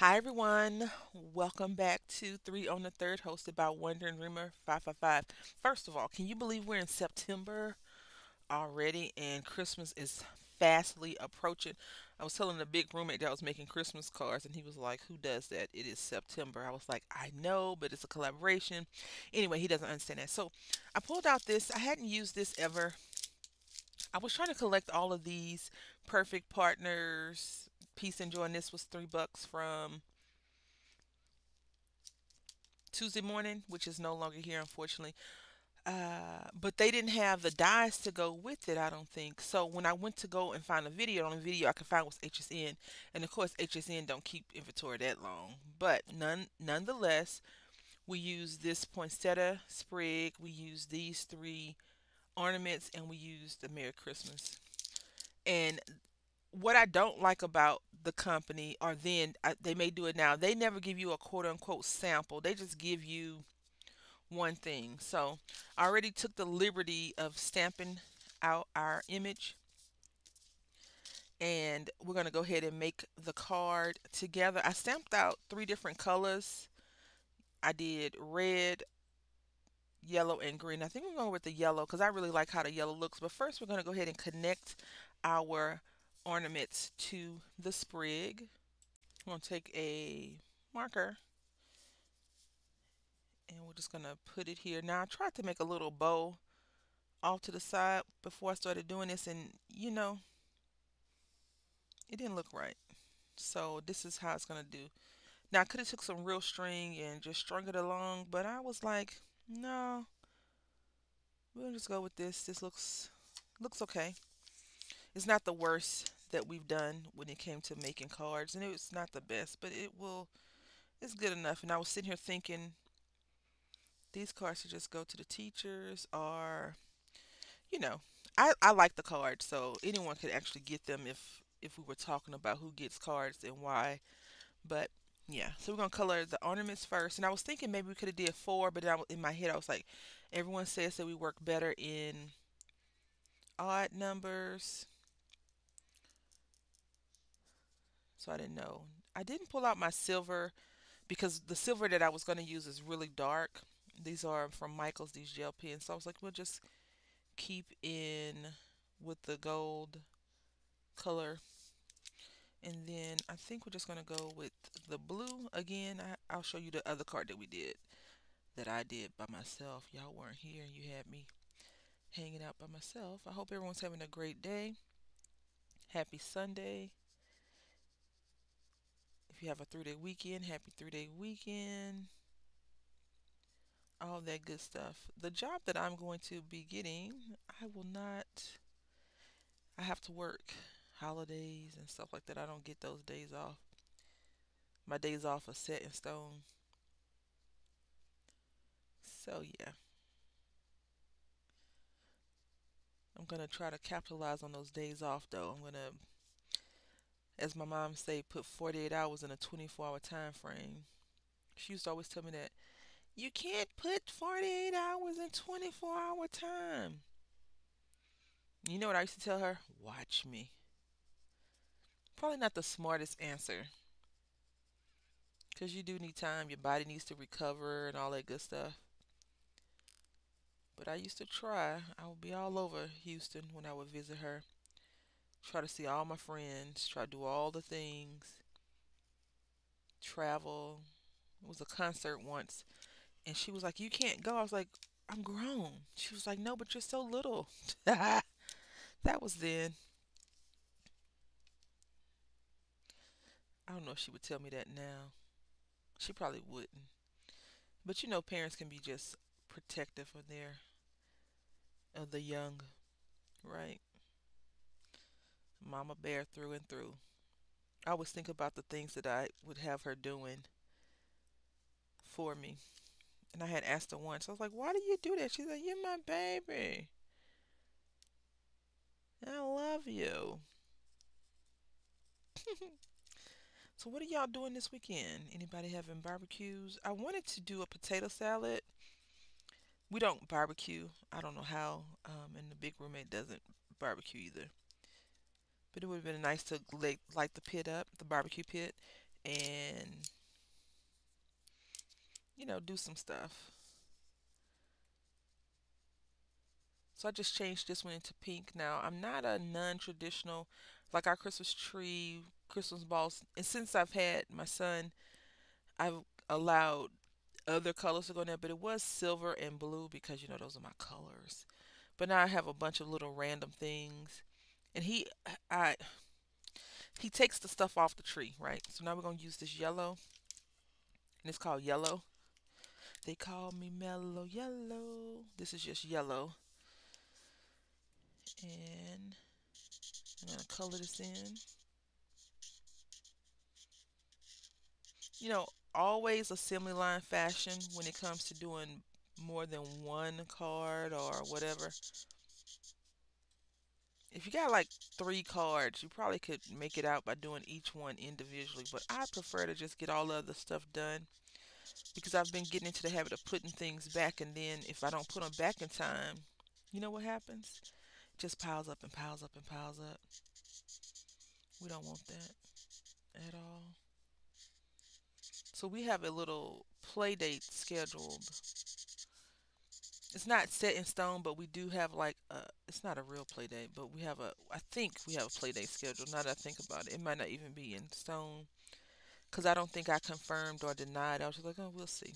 Hi everyone, welcome back to Three on the Third, hosted by Wonder and Dreamer 555. First of all, can you believe we're in September already and Christmas is fastly approaching? I was telling the big roommate that I was making Christmas cards, and he was like, "Who does that? It is September." I was like, "I know, but it's a collaboration." Anyway, he doesn't understand that. So I pulled out this. I hadn't used this ever. I was trying to collect all of these perfect partners. Peace and Joy, and this was $3 from Tuesday Morning, which is no longer here, unfortunately. But they didn't have the dies to go with it, I don't think. So when I went to go and find a video, the only video I could find was HSN, and of course HSN don't keep inventory that long. But nonetheless, we use this poinsettia sprig, we use these three ornaments, and we use the Merry Christmas. And what I don't like about the company, or then they may do it now, they never give you a quote unquote sample. They just give you one thing. So I already took the liberty of stamping out our image, and we're going to go ahead and make the card together. I stamped out three different colors. I did red, yellow, and green. I think we're going with the yellow because I really like how the yellow looks. But first we're going to go ahead and connect our ornaments to the sprig. I'm going to take a marker and we're just going to put it here. Now I tried to make a little bow off to the side before I started doing this, and it didn't look right. So this is how it's gonna do. Now I could have took some real string and just strung it along, but I was like, no, we'll just go with this. This looks okay. It's not the worst that we've done when it came to making cards, and it's not the best, but it's good enough. And I was sitting here thinking these cards should just go to the teachers, or you know, I like the cards, so anyone could actually get them if we were talking about who gets cards and why. But yeah, so we're gonna color the ornaments first. And I was thinking maybe we could have did four, but in my head I was like, everyone says that we work better in odd numbers, so I didn't know. I didn't pull out my silver because the silver that I was gonna use is really dark. These are from Michaels, these gel pens. So I was like, we'll just keep in with the gold color. And then I think we're just gonna go with the blue again. I'll show you the other card that we did, that I did by myself. Y'all weren't here and you had me hanging out by myself. I hope everyone's having a great day. Happy Sunday. If you have a 3-day weekend, happy 3-day weekend. All that good stuff. The job that I'm going to be getting, I will not, I have to work holidays and stuff like that. I don't get those days off. My days off are set in stone. So yeah, I'm gonna try to capitalize on those days off though. I'm gonna, as my mom say, put 48 hours in a 24-hour time frame. She used to always tell me that you can't put 48 hours in 24-hour time. You know what I used to tell her? Watch me. Probably not the smartest answer because you do need time. Your body needs to recover and all that good stuff. But I used to try. I would be all over Houston when I would visit her. Try to see all my friends. Try to do all the things. Travel. It was a concert once, and she was like, "You can't go." I was like, "I'm grown." She was like, "No, but you're so little." That was then. I don't know if she would tell me that now. She probably wouldn't. But parents can be just protective of the young, right? Mama bear through and through. I always think about the things that I would have her doing for me. And I had asked her once, I was like, "Why do you do that?" She's like, "You're my baby. I love you." So what are y'all doing this weekend? Anybody having barbecues? I wanted to do a potato salad. We don't barbecue. I don't know how. And the big roommate doesn't barbecue either. But it would have been nice to light the pit up, the barbecue pit, and do some stuff. So I just changed this one into pink. Now I'm not a non-traditional like our Christmas tree, Christmas balls. And since I've had my son, I've allowed other colors to go in there, but it was silver and blue because those are my colors. But now I have a bunch of little random things, and I he takes the stuff off the tree, right? So now we're gonna use this yellow, and it's called yellow. They call me mellow yellow. This is just yellow, and I'm gonna color this in. You know, always assembly line fashion when it comes to doing more than one card or whatever. If you got like three cards, you probably could make it out by doing each one individually. But I prefer to just get all the other stuff done because I've been getting into the habit of putting things back, and then if I don't put them back in time, you know what happens? It just piles up and piles up and piles up. We don't want that at all. So we have a little play date scheduled. It's not set in stone, but we do have like it's not a real play date, but I think we have a play date scheduled. Now that I think about it, it might not even be in stone because I don't think I confirmed or denied. I was just like, oh, we'll see.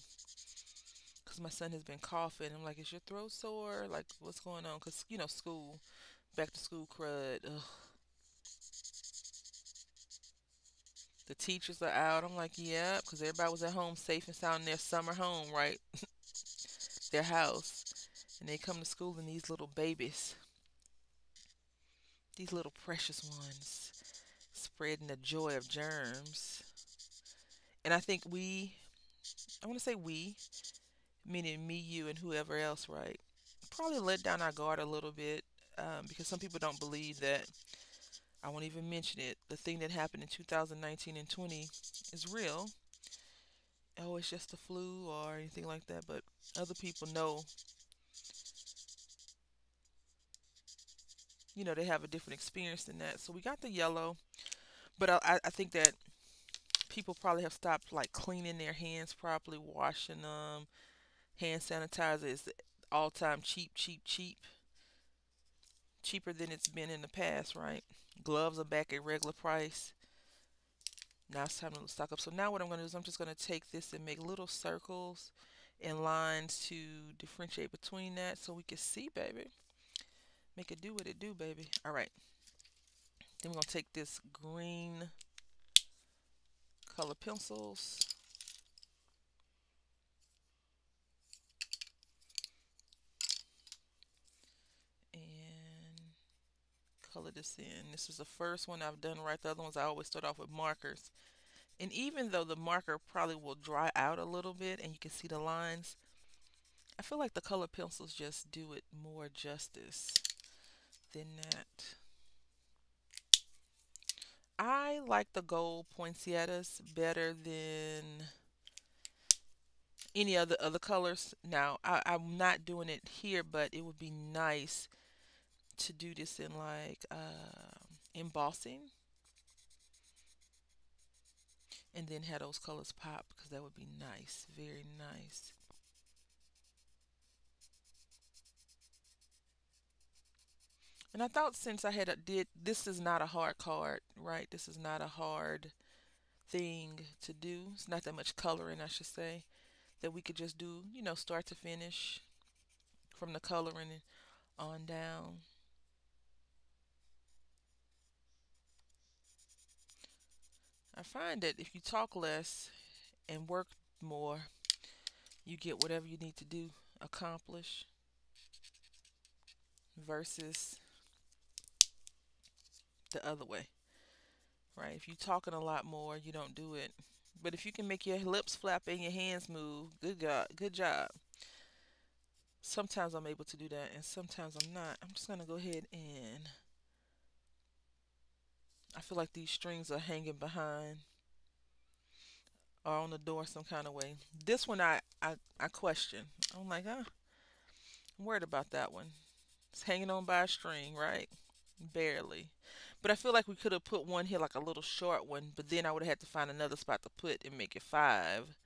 Because my son has been coughing. I'm like, is your throat sore? Like, what's going on? Because school, back to school crud. Ugh. The teachers are out. I'm like, yeah, because everybody was at home safe and sound in their summer home, right? Their house. And they come to school and these little babies, these little precious ones, spreading the joy of germs. And I think I want to say we, meaning me, you, and whoever else, right? Probably let down our guard a little bit because some people don't believe that. I won't even mention it. The thing that happened in 2019 and 20 is real. Oh, it's just a flu or anything like that. But other people know, they have a different experience than that. So we got the yellow, but I think that people probably have stopped like cleaning their hands properly, washing them. Hand sanitizer is all time cheap, cheap, cheap. Cheaper than it's been in the past, right? Gloves are back at regular price. Now it's time to stock up. So now what I'm going to do is I'm just going to take this and make little circles and lines to differentiate between that so we can see, baby. Make it do what it do, baby. All right. Then we're going to take this green color pencils and color this in. This is the first one I've done right. The other ones I always start off with markers. And even though the marker probably will dry out a little bit and you can see the lines, I feel like the color pencils just do it more justice than that. I like the gold poinsettias better than any other colors. Now, I'm not doing it here, but it would be nice to do this in like embossing and then have those colors pop because that would be nice, very nice. And I thought since I had did this is not a hard card, right? This is not a hard thing to do. It's not that much coloring, I should say, that we could just do, start to finish from the coloring on down. I find that if you talk less and work more, you get whatever you need to do accomplish versus the other way, right? If you're talking a lot more, you don't do it. But if you can make your lips flap and your hands move, good God, good job. Sometimes I'm able to do that and sometimes I'm not. I'm just going to go ahead and I feel like these strings are hanging behind or on the door some kind of way. This one I question. I'm like, I'm worried about that one. It's hanging on by a string, right? Barely. But I feel like we could have put one here, like a little short one, but then I would have had to find another spot to put and make it five.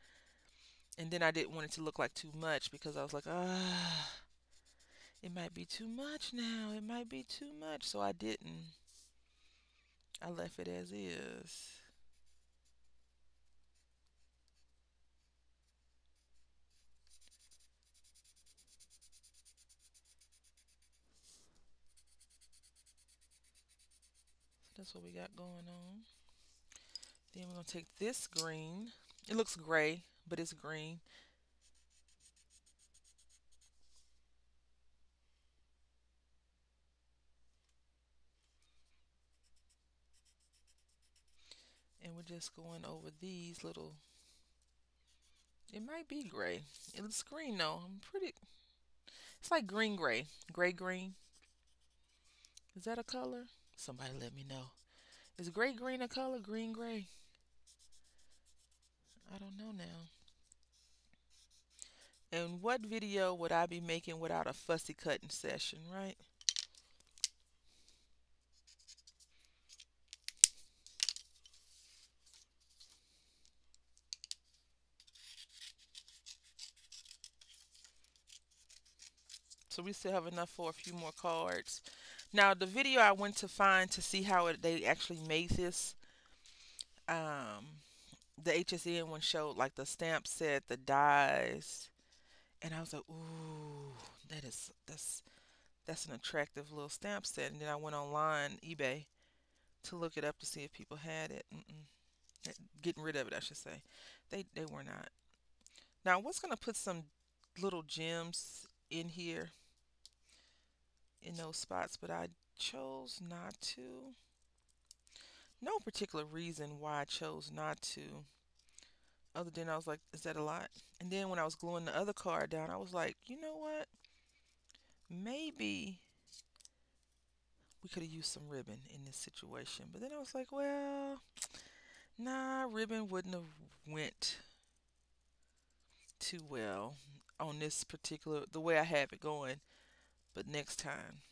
And then I didn't want it to look like too much because I was like, it might be too much now. It might be too much. So I didn't. I left it as is. So that's what we got going on. Then we're going to take this green. It looks gray, but it's green. And we're just going over these little. It might be gray. It looks green though. I'm pretty. It's like green gray. Gray green. Is that a color? Somebody let me know. Is gray green a color? Green gray? I don't know now. And what video would I be making without a fussy cutting session, right? So we still have enough for a few more cards. Now the video I went to find to see how they actually made this, um, the HSN one showed like the stamp set, the dies, and I was like, ooh, that's an attractive little stamp set. And then I went online, eBay, to look it up to see if people had it. Getting rid of it, I should say. They were not. Now I was gonna put some little gems in here in those spots, but I chose not to. No particular reason why I chose not to, other than I was like, is that a lot? And then when I was gluing the other card down, I was like, you know what? Maybe we could have used some ribbon in this situation. But then I was like, well, nah, ribbon wouldn't have went too well on this particular the way I have it going. But next time,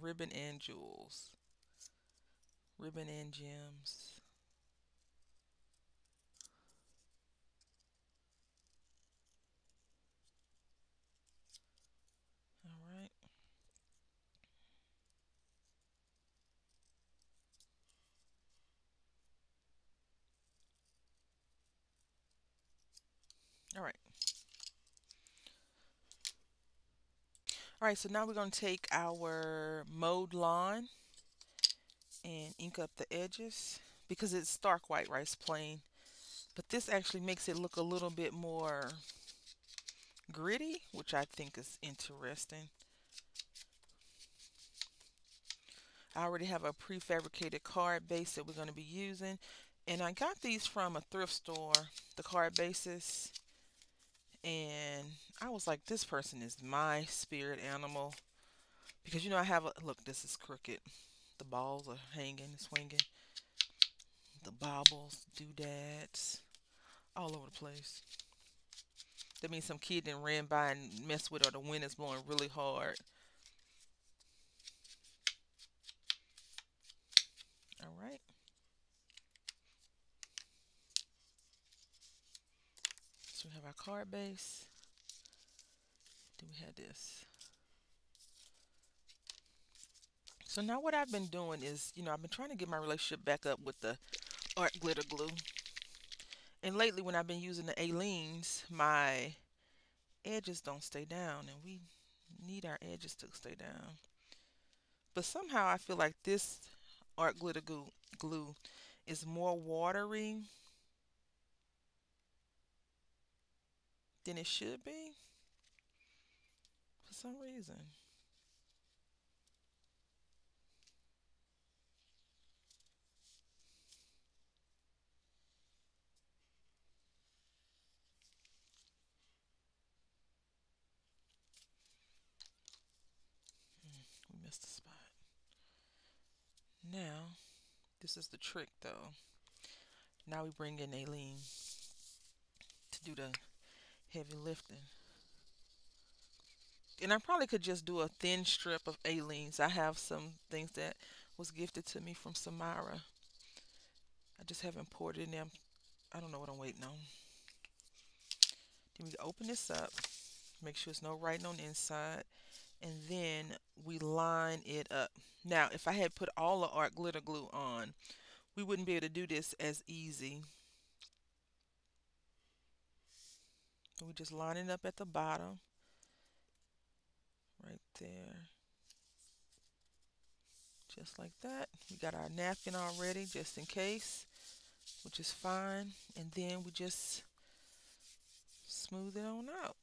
ribbon and jewels, ribbon and gems. All right, all right, all right. So now we're gonna take our mowed lawn and ink up the edges because it's stark white, right? It's plain. But this actually makes it look a little bit more gritty, which I think is interesting. I already have a prefabricated card base that we're going to be using. And I got these from a thrift store, the card bases. And I was like, this person is my spirit animal. Because, I have a, look, this is crooked. The balls are hanging, swinging. The baubles, doodads, all over the place. That means some kid then ran by and messed with it, or the wind is blowing really hard. All right. So we have our card base. Then we have this. So now what I've been doing is, I've been trying to get my relationship back up with the art glitter glue. And lately when I've been using the Aleene's, my edges don't stay down, and we need our edges to stay down. But somehow I feel like this art glitter glue is more watery than it should be for some reason. We missed a spot. Now, this is the trick though. Now we bring in Aleene to do the heavy lifting. And I probably could just do a thin strip of Aleene's. I have some things that Was gifted to me from Samara. I just haven't poured it in there. I don't know what I'm waiting on. Then we open this up, make sure there's no writing on the inside, and then we line it up. Now, if I had put all the art glitter glue on, we wouldn't be able to do this as easy. So we just line it up at the bottom, right there, just like that. We got our napkin already, just in case, which is fine. And then we just smooth it on out.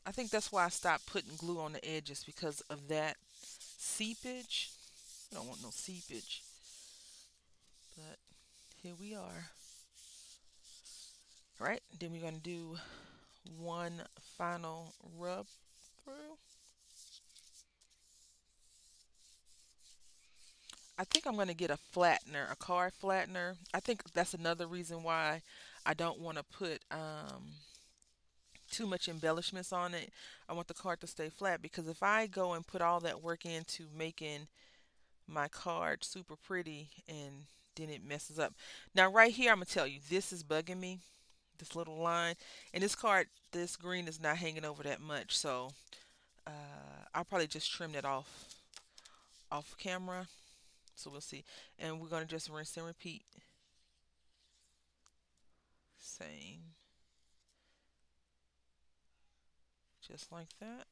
I think that's why I stopped putting glue on the edges because of that seepage. I don't want no seepage. But here we are. Right, then we're going to do one final rub through. I think I'm going to get a flattener, a card flattener. I think that's another reason why I don't want to put too much embellishments on it. I want the card to stay flat because if I go and put all that work into making my card super pretty and then it messes up. Now right here I'm going to tell you this is bugging me, this little line. And this card, this green is not hanging over that much, so I'll probably just trim that off camera. So we'll see. And we're going to just rinse and repeat. Same. Just like that.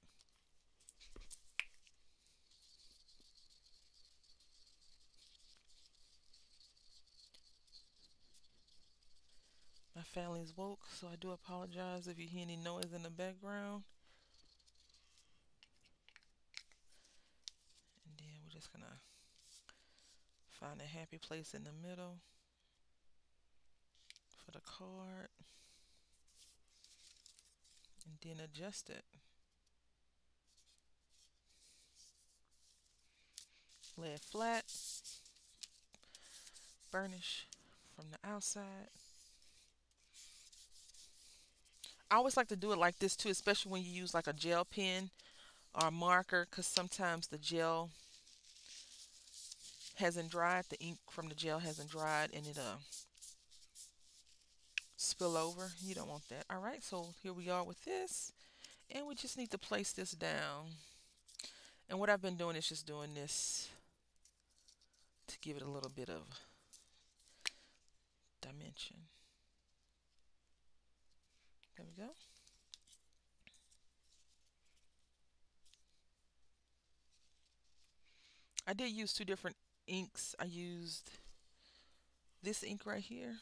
My family is woke, so I do apologize if you hear any noise in the background. And then we're just going to find a happy place in the middle for the card. And then adjust it. Lay it flat. Burnish from the outside. I always like to do it like this too, especially when you use like a gel pen or a marker, because sometimes the gel hasn't dried, the ink from the gel hasn't dried, and it spill over. You don't want that. All right, so here we are with this, and we just need to place this down. And what I've been doing is just doing this to give it a little bit of dimension. There we go. I did use two different inks. I used this ink right here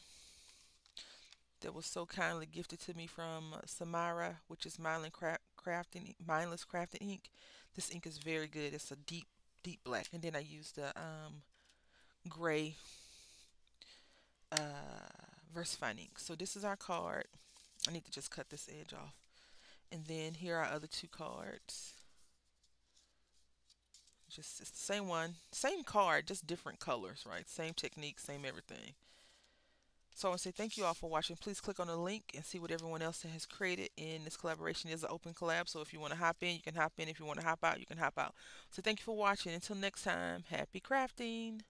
that was so kindly gifted to me from Samara, which is Mindless Crafting ink. This ink is very good. It's a deep black. And then I used the gray VersaFine ink. So this is our card. I need to just cut this edge off. And then here are our other two cards. Just it's the same one, same card, just different colors, right? Same technique, same everything. So I want to say thank you all for watching. Please click on the link and see what everyone else has created in this collaboration. It is an open collab, so if you want to hop in, you can hop in. If you want to hop out, you can hop out. So thank you for watching. Until next time, happy crafting.